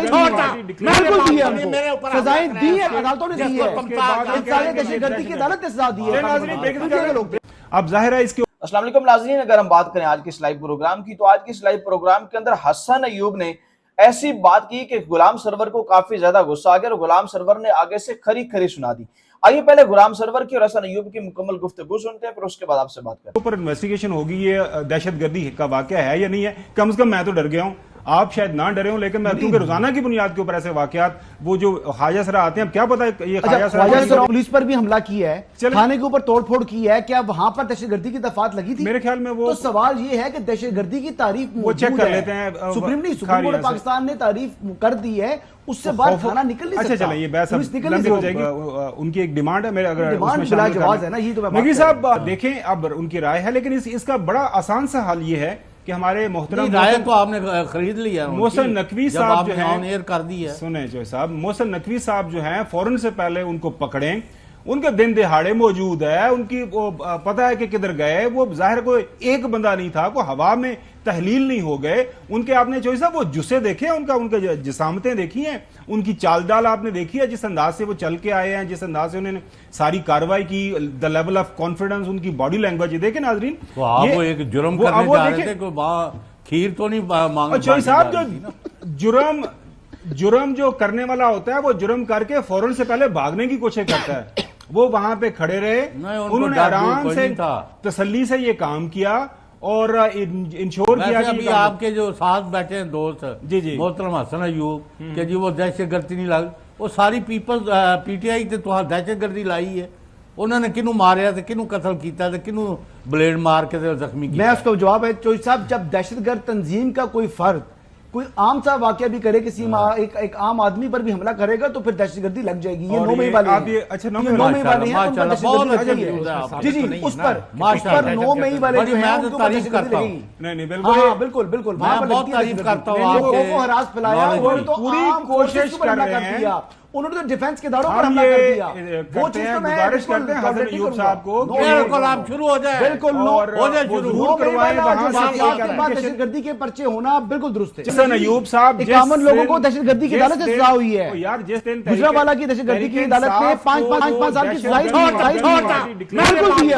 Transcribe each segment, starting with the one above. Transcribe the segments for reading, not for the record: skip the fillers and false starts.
بالکل دی ہے، سزائیں دی ہے، عدالتوں نے دی ہے، دہشت گردی کی عدالت نے سزا دی ہے۔ اب ظاہر ہے اس کے السلام علیکم ناظرین، اگر ہم بات کریں آج کے اس لائیو پروگرام کی تو آج کے اس لائیو پروگرام کے اندر حسن ایوب نے ایسی بات کی کہ غلام سرور کو کافی زیادہ غصہ آ گیا اور غلام سرور نے آگے سے کھری کھری سنا دی۔ آئیے پہلے غلام سرور کی اور حسن ایوب کی مکمل گفتگو سنتے ہیں، پھر اس کے بعد آپ سے بات کرتے ہیں۔ اوپر انویسٹیگیشن ہوگی یہ دہشت گردی کا واقعہ ہے یا نہیں ہے، کم از کم میں تو ڈر گیا ہوں، آپ شاید نہ ڈرے ہوں، لیکن میں کیونکہ روزانہ کی بنیاد کے اوپر ایسے واقعات وہ جو خواجہ سرا آتے ہیں، اب کیا پتا یہ خواجہ سرا پولیس پر بھی حملہ کیا ہے، تھانے کے اوپر توڑ پھوڑ کی ہے، کیا وہاں پر دہشت گردی کی دفعات لگی تھی؟ میرے خیال میں وہ تو سوال یہ ہے کہ دہشت گردی کی تعریف وہ چیک کر لیتے ہیں، سپریم کورٹ پاکستان نے تعریف کر دی ہے، اس سے بعد تھانہ نکل نہیں سکتا۔ اچھا چلیں یہ بحث لمبی ہو جائے گی، ان کی ایک ڈیمانڈ ہے، میرے اگر اس میں شامل جواز ہے نا، یہ تو نقوی صاحب دیکھیں اب ان کی رائے ہے، لیکن اس کا بڑا آسان سا حل یہ ہے کہ ہمارے محترم رائے تو آپ نے خرید لیا، محسن نقوی صاحب جو ہیں آن ایئر کر دی ہے، سنیں جو صاحب محسن نقوی صاحب جو ہیں فوراً سے پہلے ان کو پکڑیں، ان کے دن دہاڑے موجود ہے، ان کی پتہ ہے کہ کدھر گئے، وہ ظاہر کوئی ایک بندہ نہیں تھا، کوئی ہوا میں تحلیل نہیں ہو گئے ان کے، آپ نے چوئی صاحب وہ جسے دیکھے ان کے جسامتیں دیکھی ہیں، ان کی چال ڈال آپ نے دیکھی ہے، جس انداز سے وہ چل کے آئے ہیں، جس انداز سے انہوں نے ساری کاروائی کی، دا لیول آف کانفیڈنس، ان کی باڈی لینگویج دیکھیں ناظرین، تو آپ وہ ایک جرم کرنے جا رہے تھے، کوئی کھیر تو نہیں مانگ چوئی صاحب جو جرم جو کرنے والا ہوتا ہے وہ جرم کر کے فوراً سے پہلے بھاگنے کی کوشش کرتا ہے، وہ وہاں پہ کھڑے رہے، انہوں نے آرام سے تسلی سے یہ کام کیا اور انشور کیا کہ ابھی آپ کے جو ساتھ بیٹھے ہیں دوست محترم حسن ایوب کہ جی وہ دہشت گردی نہیں لگ، وہ ساری پیپل پی ٹی آئی تو دہشت گردی لائی ہے، انہوں نے کنوں ماریا تھے، کنوں قتل کیتا تھے، کنوں بلیڈ مار کے زخمی کیا۔ میں اس کا جواب ہے چوئی صاحب، جب دہشت گرد تنظیم کا کوئی فرد کوئی عام سا واقعہ بھی کرے، کسی ایک عام آدمی پر بھی حملہ کرے گا تو پھر دہشت گردی لگ جائے گی، یہ 9 مئی والے ہیں، اچھا 9 مئی والے ہیں، جی جی اس پر 9 مئی والے جو ہیں ان کو تعریف کرتا ہوں، نہیں بالکل بالکل میں بہت تعریف کرتا ہوں، آپ کے ہراس پھیلایا، انہوں نے تو پوری کوشش کر رہے ہیں، انہوں نے تو ڈیفنس کے داروں پر حملہ کر دیا، وہ چیز تو میں گزارش کرتے ہیں حسن ایوب صاحب کو بالکل آپ شروع ہو جائے، بالکل ظہور کروائیں وہاں سے، دہشت گردی کے پرچے ہونا بالکل درست ہے۔ حسن ایوب صاحب 51 لوگوں کو دہشت گردی کی عدالت سے سزا ہوئی ہے، گجرانوالہ کی دہشت گردی کی عدالت نے 5 سال کی سزائیں بالکل دی ہے،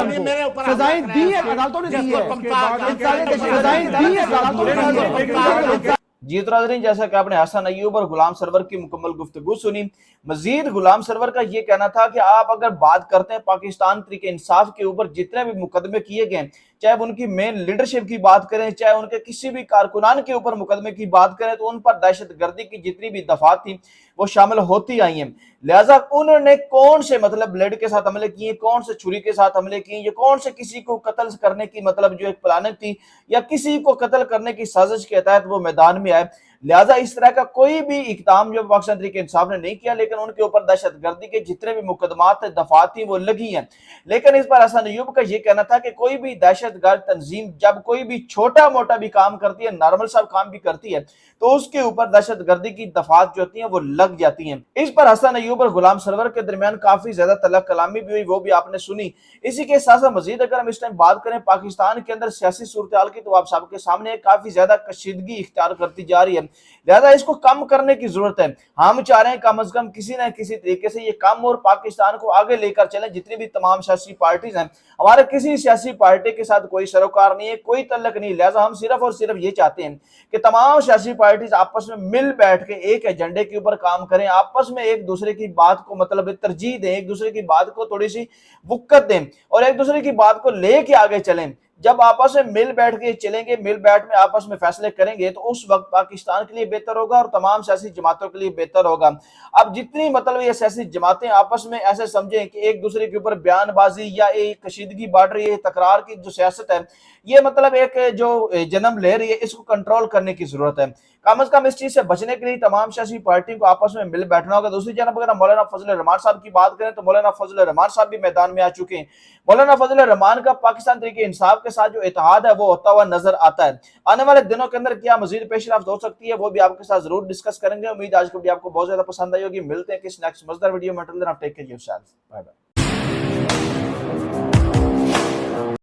سزائیں دی ہے، عدالتوں نے دی ہے، سزائیں دی ہے عدالتوں نے۔ جی تو ناظرین، جیسا کہ آپ نے حسن ایوب اور غلام سرور کی مکمل گفتگو سنی، مزید غلام سرور کا یہ کہنا تھا کہ آپ اگر بات کرتے ہیں پاکستان تحریک انصاف کے اوپر جتنے بھی مقدمے کیے گئے، چاہے ان کی مین لیڈرشپ کی بات کریں، چاہے ان کے کسی بھی کارکنان کے اوپر مقدمے کی بات کریں، تو ان پر دہشت گردی کی جتنی بھی دفعات تھیں وہ شامل ہوتی آئی ہیں، لہٰذا انہوں نے کون سے بلیڈ کے ساتھ حملے کیے، کون سے چھری کے ساتھ حملے کیے، یا کون سے کسی کو قتل کرنے کی جو ایک پلاننگ تھی، یا کسی کو قتل کرنے کی سازش کے تحت وہ میدان میں آئے، لہٰذا اس طرح کا کوئی بھی اقدام جو پاکستان تحریک انصاف نے نہیں کیا، لیکن ان کے اوپر دہشت گردی کے جتنے بھی مقدمات دفعات تھیں وہ لگی ہیں۔ لیکن اس پر حسن ایوب کا یہ کہنا تھا کہ کوئی بھی دہشت گرد تنظیم جب کوئی بھی چھوٹا موٹا بھی کام کرتی ہے، نارمل سا کام بھی کرتی ہے، تو اس کے اوپر دہشت گردی کی دفعات جو ہوتی ہیں وہ لگ جاتی ہیں۔ اس پر حسن ایوب اور غلام سرور کے درمیان کافی زیادہ طلب کلامی بھی ہوئی، وہ بھی آپ نے سنی۔ اسی کے ساتھ مزید اگر ہم اس ٹائم بات کریں پاکستان کے اندر سیاسی صورتحال کی، تو آپ سب کے سامنے کافی زیادہ کشیدگی اختیار کرتی جا رہی ہے، لہذا اس کو کم کرنے کی ضرورت ہے۔ ہم چاہ رہے ہیں کم از کم کسی نہ کسی طریقے سے یہ کم اور پاکستان کو آگے لے کر چلیں، جتنی بھی تمام سیاسی پارٹیز ہیں، ہمارے کسی سیاسی پارٹی کے ساتھ کوئی سروکار نہیں ہے، کوئی تعلق نہیں، لہذا ہم صرف اور صرف یہ چاہتے ہیں کہ تمام سیاسی پارٹیز آپس میں مل بیٹھ کے ایک ایجنڈے کے اوپر کام کریں، آپس میں ایک دوسرے کی بات کو ترجیح دیں، ایک دوسرے کی بات کو تھوڑی سی وقت دیں اور ایک دوسرے کی بات کو لے کے آگے چلیں۔ جب آپس میں مل بیٹھ کے چلیں گے، مل بیٹھ میں آپس میں فیصلے کریں گے، تو اس وقت پاکستان کے لیے بہتر ہوگا اور تمام سیاسی جماعتوں کے لیے بہتر ہوگا۔ اب جتنی یہ سیاسی جماعتیں آپس میں ایسے سمجھیں کہ ایک دوسرے کے اوپر بیان بازی یا ایک کشیدگی بڑھ رہی ہے، تکرار کی جو سیاست ہے، یہ ایک جو جنم لے رہی ہے، اس کو کنٹرول کرنے کی ضرورت ہے۔ کم از کم اس چیز سے بچنے کے لیے تمام سیاسی پارٹیوں کو آپس میں مل بیٹھنا ہوگا۔ دوسری جانب اگر ہم مولانا فضل الرحمان صاحب کی بات کریں تو مولانا فضل الرحمان صاحب بھی میدان میں آ چکے ہیں۔ مولانا فضل الرحمان کا پاکستان تحریک انصاف کے ساتھ جو اتحاد ہے وہ ہوتا ہوا نظر آتا ہے۔ آنے والے دنوں کے اندر کیا مزید پیش رفت ہو سکتی ہے وہ بھی آپ کے ساتھ ضرور ڈسکس کریں گے۔ امید آج کی ویڈیو آپ کو بہت زیادہ پسند آئی ہوگی۔ ملتے ہیں کس نیکسٹ مزیدار ویڈیو میں، take care yourself, bye bye.